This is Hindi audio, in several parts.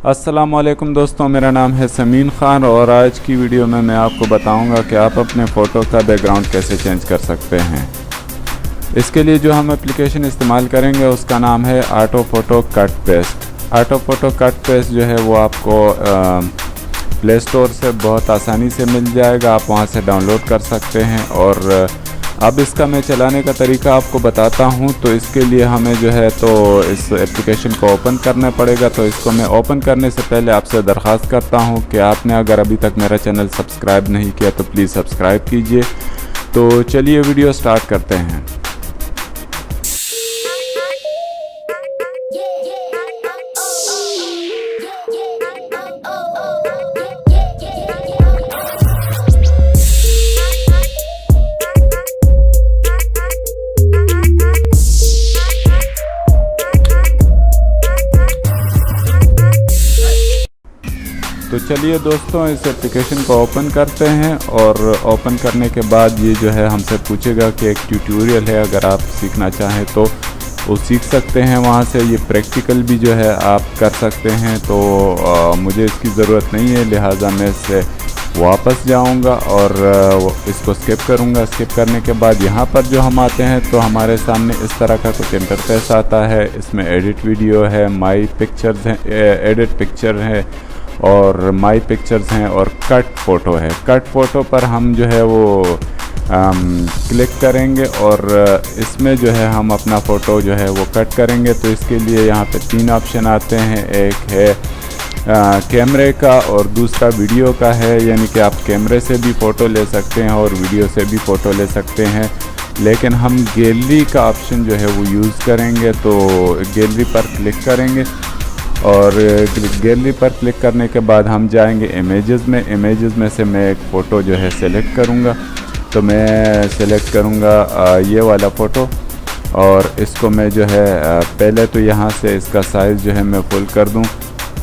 अस्सलामुअलैकुम दोस्तों, मेरा नाम है समीन ख़ान और आज की वीडियो में मैं आपको बताऊंगा कि आप अपने फ़ोटो का बैकग्राउंड कैसे चेंज कर सकते हैं। इसके लिए जो हम एप्लीकेशन इस्तेमाल करेंगे उसका नाम है auto photo cut paste. Auto photo cut paste जो है वो आपको प्ले स्टोर से बहुत आसानी से मिल जाएगा, आप वहां से डाउनलोड कर सकते हैं। और अब इसका मैं चलाने का तरीका आपको बताता हूं। तो इसके लिए हमें जो है तो इस एप्लीकेशन को ओपन करना पड़ेगा। तो इसको मैं ओपन करने से पहले आपसे दरख्वास्त करता हूं कि आपने अगर अभी तक मेरा चैनल सब्सक्राइब नहीं किया तो प्लीज़ सब्सक्राइब कीजिए। तो चलिए वीडियो स्टार्ट करते हैं। तो चलिए दोस्तों, इस एप्लीकेशन को ओपन करते हैं और ओपन करने के बाद ये जो है हमसे पूछेगा कि एक ट्यूटोरियल है, अगर आप सीखना चाहें तो वो सीख सकते हैं वहाँ से। ये प्रैक्टिकल भी जो है आप कर सकते हैं। तो मुझे इसकी ज़रूरत नहीं है, लिहाजा मैं इससे वापस जाऊंगा और इसको स्किप करूंगा। स्किप करने के बाद यहाँ पर जो हम आते हैं तो हमारे सामने इस तरह का कुछ इंटरफेस आता है। इसमें एडिट वीडियो है, माई पिक्चर्स हैं, एडिट पिक्चर है और माई पिक्चर्स हैं और कट फ़ोटो है। कट फ़ोटो पर हम जो है वो क्लिक करेंगे और इसमें जो है हम अपना फ़ोटो जो है वो कट करेंगे। तो इसके लिए यहाँ पे 3 ऑप्शन आते हैं। एक है कैमरे का और दूसरा वीडियो का है, यानी कि आप कैमरे से भी फ़ोटो ले सकते हैं और वीडियो से भी फ़ोटो ले सकते हैं। लेकिन हम गैलरी का ऑप्शन जो है वो यूज़ करेंगे। तो गैलरी पर क्लिक करेंगे और गैलरी पर क्लिक करने के बाद हम जाएंगे इमेजेस में। इमेजेस में से मैं एक फ़ोटो जो है सेलेक्ट करूँगा। तो मैं सेलेक्ट करूँगा ये वाला फ़ोटो और इसको मैं जो है पहले तो यहाँ से इसका साइज़ जो है मैं फुल कर दूँ,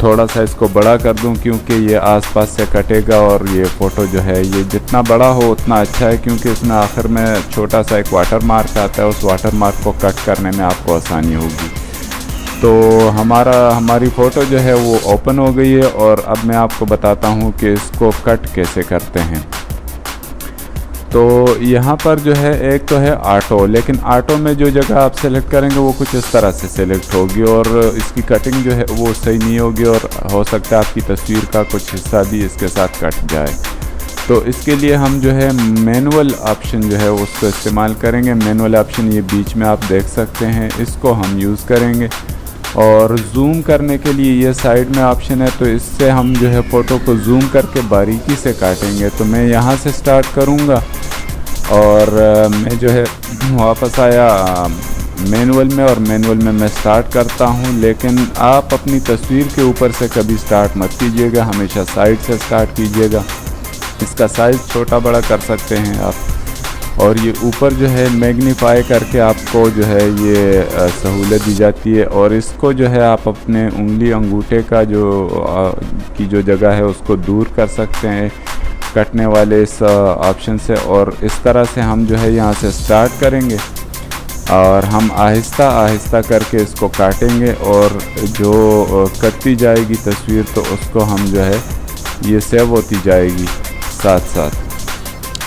थोड़ा सा इसको बड़ा कर दूँ क्योंकि ये आसपास से कटेगा और ये फ़ोटो जो है ये जितना बड़ा हो उतना अच्छा है, क्योंकि इसमें आखिर में छोटा सा एक वाटर मार्क आता है। उस वाटर मार्क को कट करने में आपको आसानी होगी। तो हमारी फ़ोटो जो है वो ओपन हो गई है और अब मैं आपको बताता हूँ कि इसको कट कैसे करते हैं। तो यहाँ पर जो है एक तो है ऑटो, लेकिन ऑटो में जो जगह आप सेलेक्ट करेंगे वो कुछ इस तरह से सेलेक्ट होगी और इसकी कटिंग जो है वो सही नहीं होगी और हो सकता है आपकी तस्वीर का कुछ हिस्सा भी इसके साथ कट जाए। तो इसके लिए हम जो है मैनुअल ऑप्शन जो है उसको इस्तेमाल करेंगे। मैनुअल ऑप्शन ये बीच में आप देख सकते हैं, इसको हम यूज़ करेंगे। और ज़ूम करने के लिए ये साइड में ऑप्शन है, तो इससे हम जो है फ़ोटो को ज़ूम करके बारीकी से काटेंगे। तो मैं यहाँ से स्टार्ट करूँगा और मैं जो है वापस आया मैनुअल में और मैनुअल में मैं स्टार्ट करता हूँ। लेकिन आप अपनी तस्वीर के ऊपर से कभी स्टार्ट मत कीजिएगा, हमेशा साइड से स्टार्ट कीजिएगा। इसका साइज़ छोटा बड़ा कर सकते हैं आप। और ये ऊपर जो है मैग्नीफाई करके आपको जो है ये सहूलत दी जाती है और इसको जो है आप अपने उंगली अंगूठे का जो जगह है उसको दूर कर सकते हैं कटने वाले इस ऑप्शन से। और इस तरह से हम जो है यहाँ से स्टार्ट करेंगे और हम आहिस्ता आहिस्ता करके इसको काटेंगे और जो कटती जाएगी तस्वीर तो उसको हम जो है ये सेव होती जाएगी साथ साथ।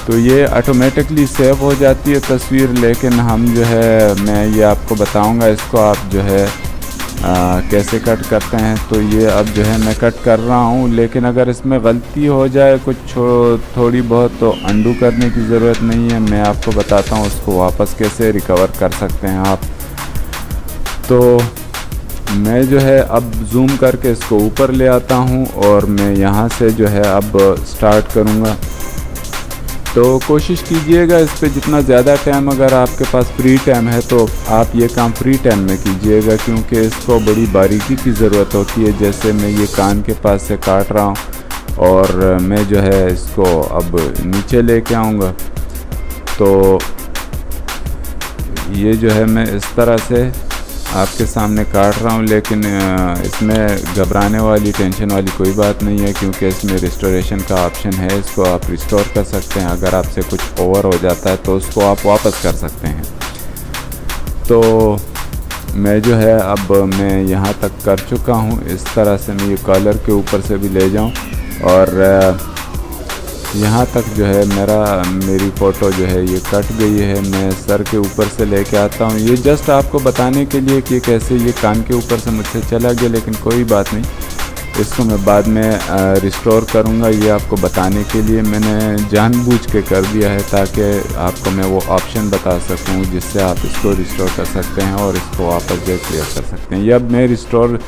तो ये ऑटोमेटिकली सेव हो जाती है तस्वीर। लेकिन हम जो है मैं ये आपको बताऊंगा इसको आप जो है कैसे कट करते हैं। तो ये अब जो है मैं कट कर रहा हूँ, लेकिन अगर इसमें गलती हो जाए कुछ थोड़ी बहुत तो अंडू करने की ज़रूरत नहीं है। मैं आपको बताता हूँ उसको वापस कैसे रिकवर कर सकते हैं आप। तो मैं जो है अब जूम करके इसको ऊपर ले आता हूँ और मैं यहाँ से जो है अब स्टार्ट करूँगा। तो कोशिश कीजिएगा इस पे जितना ज़्यादा टाइम, अगर आपके पास फ्री टाइम है तो आप ये काम फ्री टाइम में कीजिएगा, क्योंकि इसको बड़ी बारीकी की ज़रूरत होती है। जैसे मैं ये कान के पास से काट रहा हूँ और मैं जो है इसको अब नीचे लेके आऊँगा। तो ये जो है मैं इस तरह से आपके सामने काट रहा हूँ, लेकिन इसमें घबराने वाली टेंशन वाली कोई बात नहीं है, क्योंकि इसमें रिस्टोरेशन का ऑप्शन है। इसको आप रिस्टोर कर सकते हैं। अगर आपसे कुछ ओवर हो जाता है तो उसको आप वापस कर सकते हैं। तो मैं जो है अब मैं यहाँ तक कर चुका हूँ। इस तरह से मैं ये कॉलर के ऊपर से भी ले जाऊँ और यहाँ तक जो है मेरी फ़ोटो जो है ये कट गई है। मैं सर के ऊपर से लेके आता हूँ। ये जस्ट आपको बताने के लिए कि कैसे ये कान के ऊपर से मुझसे चला गया, लेकिन कोई बात नहीं, इसको मैं बाद में रिस्टोर करूँगा। ये आपको बताने के लिए मैंने जानबूझ के कर दिया है ताकि आपको मैं वो ऑप्शन बता सकूँ जिससे आप इसको रिस्टोर कर सकते हैं और इसको वापस जो क्लियर कर सकते हैं। ये अब मैं रिस्टोर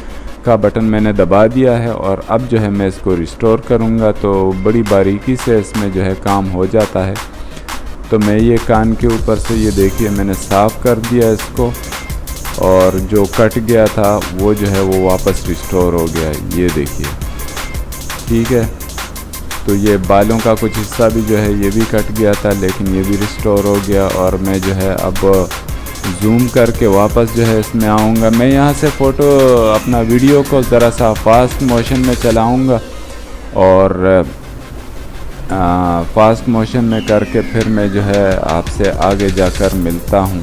का बटन मैंने दबा दिया है और अब जो है मैं इसको रिस्टोर करूँगा तो बड़ी बारीकी से इसमें जो है काम हो जाता है। तो मैं ये कान के ऊपर से ये देखिए मैंने साफ़ कर दिया इसको और जो कट गया था वो जो है वो वापस रिस्टोर हो गया, ये देखिए, ठीक है। तो ये बालों का कुछ हिस्सा भी जो है ये भी कट गया था, लेकिन ये भी रिस्टोर हो गया। और मैं जो है अब जूम करके वापस जो है इसमें आऊँगा। मैं यहाँ से फ़ोटो अपना वीडियो को ज़रा सा फास्ट मोशन में चलाऊँगा और फास्ट मोशन में करके फिर मैं जो है आपसे आगे जाकर मिलता हूँ।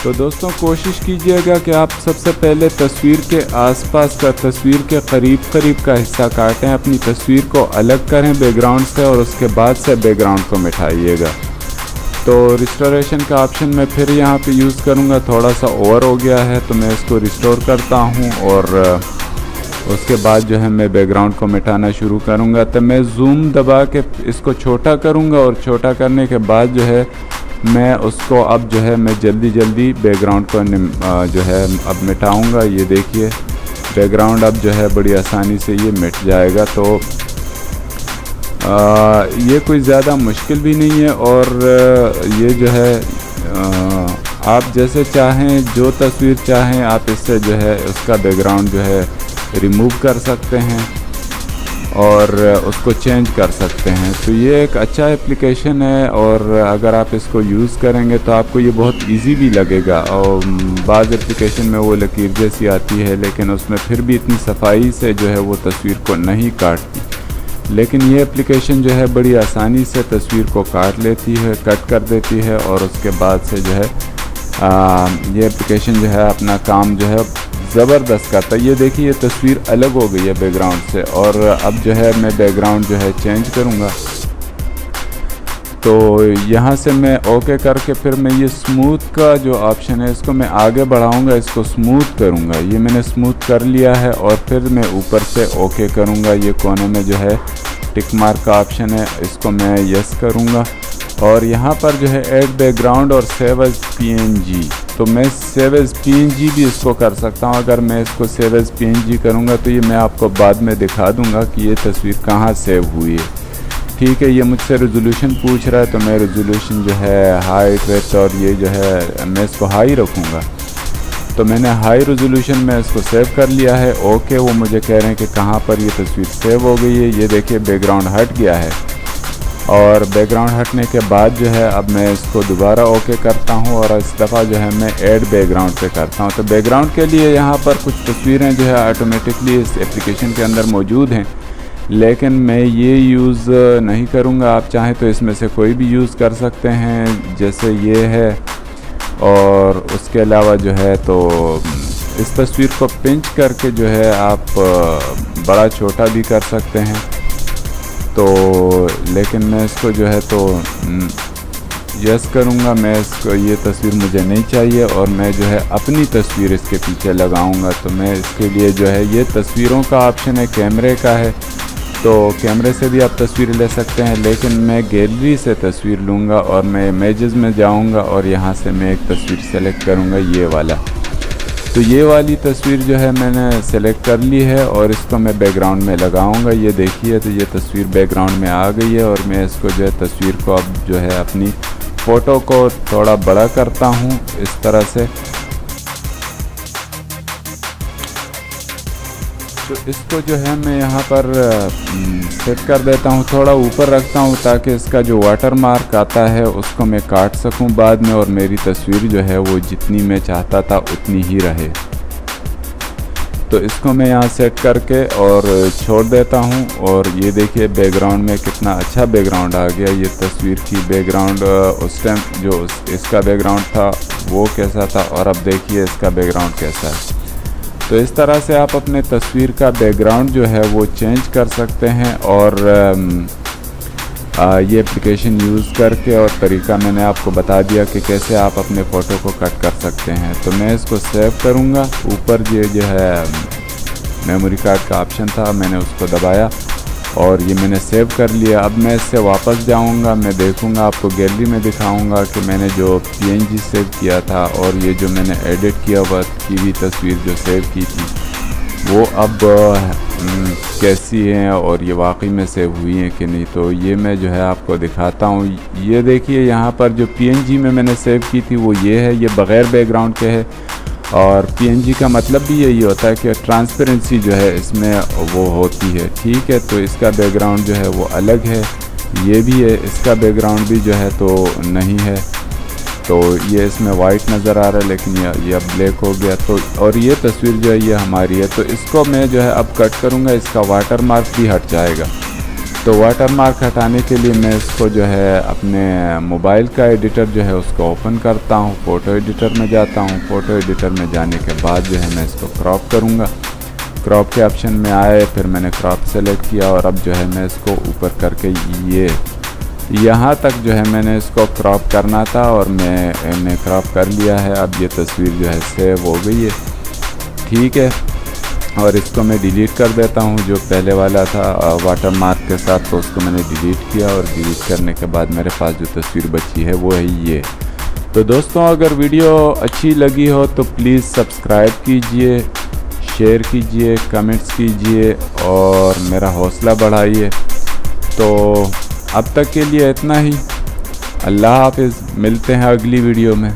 तो दोस्तों कोशिश कीजिएगा कि आप सबसे पहले तस्वीर के आसपास का, तस्वीर के करीब का हिस्सा काटें, अपनी तस्वीर को अलग करें बैकग्राउंड से और उसके बाद से बैकग्राउंड को मिटाइएगा। तो रिस्टोरेशन का ऑप्शन मैं फिर यहाँ पे यूज़ करूँगा। थोड़ा सा ओवर हो गया है तो मैं इसको रिस्टोर करता हूँ और उसके बाद जो है मैं बैकग्राउंड को मिटाना शुरू करूँगा। तो मैं जूम दबा के इसको छोटा करूँगा और छोटा करने के बाद जो है मैं उसको अब जो है मैं जल्दी बैकग्राउंड को जो है अब मिटाऊंगा। ये देखिए बैकग्राउंड अब जो है बड़ी आसानी से ये मिट जाएगा। तो ये कोई ज़्यादा मुश्किल भी नहीं है और ये जो है आप जैसे चाहें, जो तस्वीर चाहें आप इससे जो है उसका बैकग्राउंड जो है रिमूव कर सकते हैं और उसको चेंज कर सकते हैं। तो ये एक अच्छा एप्लीकेशन है और अगर आप इसको यूज़ करेंगे तो आपको ये बहुत इजी भी लगेगा। और बाज़ एप्लीकेशन में वो लकीर जैसी आती है लेकिन उसमें फिर भी इतनी सफाई से जो है वो तस्वीर को नहीं काटती, लेकिन ये एप्लीकेशन जो है बड़ी आसानी से तस्वीर को काट लेती है, कट कर देती है और उसके बाद से जो है ये एप्लीकेशन जो है अपना काम जो है ज़बरदस्त करता है। ये देखिए ये तस्वीर अलग हो गई है बैकग्राउंड से और अब जो है मैं बैकग्राउंड जो है चेंज करूँगा। तो यहाँ से मैं ओके करके फिर मैं ये स्मूथ का जो ऑप्शन है इसको मैं आगे बढ़ाऊँगा, इसको स्मूथ करूँगा। ये मैंने स्मूथ कर लिया है और फिर मैं ऊपर से ओके करूँगा। ये कोने में जो है टिक मार्क का ऑप्शन है, इसको मैं यस करूँगा और यहाँ पर जो है ऐड बैकग्राउंड और सेव एज PNG, तो मैं सेव एज PNG भी इसको कर सकता हूँ। अगर मैं इसको सेव एज PNG करूँगा तो ये मैं आपको बाद में दिखा दूँगा कि ये तस्वीर कहाँ सेव हुई है। ठीक है, ये मुझसे रेजोल्यूशन पूछ रहा है तो मैं रेजोल्यूशन जो है हाइट वेट और ये जो है मैं इसको हाई रखूँगा। तो मैंने हाई रेजोल्यूशन में इसको सेव कर लिया है। ओके, वो मुझे कह रहे हैं कि कहाँ पर ये तस्वीर सेव हो गई है। ये देखिए बैकग्राउंड हट गया है और बैकग्राउंड हटने के बाद जो है अब मैं इसको दोबारा ओके करता हूँ और इस दफ़ा जो है मैं ऐड बैकग्राउंड पे करता हूँ। तो बैकग्राउंड के लिए यहाँ पर कुछ तस्वीरें जो है ऑटोमेटिकली इस एप्लीकेशन के अंदर मौजूद हैं, लेकिन मैं ये यूज़ नहीं करूँगा। आप चाहें तो इसमें से कोई भी यूज़ कर सकते हैं, जैसे ये है। और उसके अलावा जो है तो इस तस्वीर को पिंच करके जो है आप बड़ा छोटा भी कर सकते हैं। तो लेकिन मैं इसको जो है तो यस करूँगा। मैं इसको ये तस्वीर मुझे नहीं चाहिए और मैं जो है अपनी तस्वीर इसके पीछे लगाऊँगा। तो मैं इसके लिए जो है ये तस्वीरों का ऑप्शन है, कैमरे का है, तो कैमरे से भी आप तस्वीर ले सकते हैं, लेकिन मैं गैलरी से तस्वीर लूँगा और मैं इमेजेस में जाऊँगा और यहाँ से मैं एक तस्वीर सेलेक्ट करूँगा, ये वाला। तो ये वाली तस्वीर जो है मैंने सेलेक्ट कर ली है और इसको मैं बैकग्राउंड में लगाऊंगा। ये देखिए, तो ये तस्वीर बैकग्राउंड में आ गई है और मैं इसको जो है तस्वीर को अब जो है अपनी फ़ोटो को थोड़ा बड़ा करता हूँ इस तरह से। तो इसको जो है मैं यहाँ पर सेट कर देता हूँ, थोड़ा ऊपर रखता हूँ ताकि इसका जो वाटर मार्क आता है उसको मैं काट सकूँ बाद में और मेरी तस्वीर जो है वो जितनी मैं चाहता था उतनी ही रहे। तो इसको मैं यहाँ सेट करके और छोड़ देता हूँ। और ये देखिए बैकग्राउंड में कितना अच्छा बैकग्राउंड आ गया। ये तस्वीर की बैकग्राउंड उस टाइम जो इसका बैकग्राउंड था वो कैसा था और अब देखिए इसका बैकग्राउंड कैसा है। तो इस तरह से आप अपने तस्वीर का बैकग्राउंड जो है वो चेंज कर सकते हैं और ये एप्लीकेशन यूज़ करके, और तरीका मैंने आपको बता दिया कि कैसे आप अपने फ़ोटो को कट कर सकते हैं। तो मैं इसको सेव करूँगा। ऊपर ये जो है मेमोरी कार्ड का ऑप्शन था, मैंने उसको दबाया और ये मैंने सेव कर लिया। अब मैं इससे वापस जाऊंगा, मैं देखूंगा, आपको गैलरी में दिखाऊंगा कि मैंने जो PNG सेव किया था और ये जो मैंने एडिट किया हुआ की हुई तस्वीर जो सेव की थी वो अब कैसी है और ये वाकई में सेव हुई है कि नहीं। तो ये मैं जो है आपको दिखाता हूँ। ये देखिए यहाँ पर जो PNG में मैंने सेव की थी वो ये है, ये बग़ैर बैकग्राउंड के है। और PNG का मतलब भी यही होता है कि ट्रांसपेरेंसी जो है इसमें वो होती है, ठीक है। तो इसका बैकग्राउंड जो है वो अलग है, ये भी है, इसका बैकग्राउंड भी जो है तो नहीं है। तो ये इसमें वाइट नज़र आ रहा है लेकिन ये अब ब्लैक हो गया। तो और ये तस्वीर जो है ये हमारी है। तो इसको मैं जो है अब कट करूँगा, इसका वाटर मार्क भी हट जाएगा। तो वाटर मार्क हटाने के लिए मैं इसको जो है अपने मोबाइल का एडिटर जो है उसको ओपन करता हूँ, फ़ोटो एडिटर में जाता हूँ। फ़ोटो एडिटर में जाने के बाद जो है मैं इसको क्रॉप करूँगा। क्रॉप के ऑप्शन में आए, फिर मैंने क्रॉप सेलेक्ट किया और अब जो है मैं इसको ऊपर करके ये यहाँ तक जो है मैंने इसको क्रॉप करना था और मैंने क्रॉप कर लिया है। अब ये तस्वीर जो है सेव हो गई है, ठीक है। और इसको मैं डिलीट कर देता हूँ, जो पहले वाला था वाटर मार्क के साथ, तो उसको मैंने डिलीट किया और डिलीट करने के बाद मेरे पास जो तस्वीर बची है वो है ये। तो दोस्तों, अगर वीडियो अच्छी लगी हो तो प्लीज़ सब्सक्राइब कीजिए, शेयर कीजिए, कमेंट्स कीजिए और मेरा हौसला बढ़ाइए। तो अब तक के लिए इतना ही। अल्लाह हाफ़िज़, मिलते हैं अगली वीडियो में।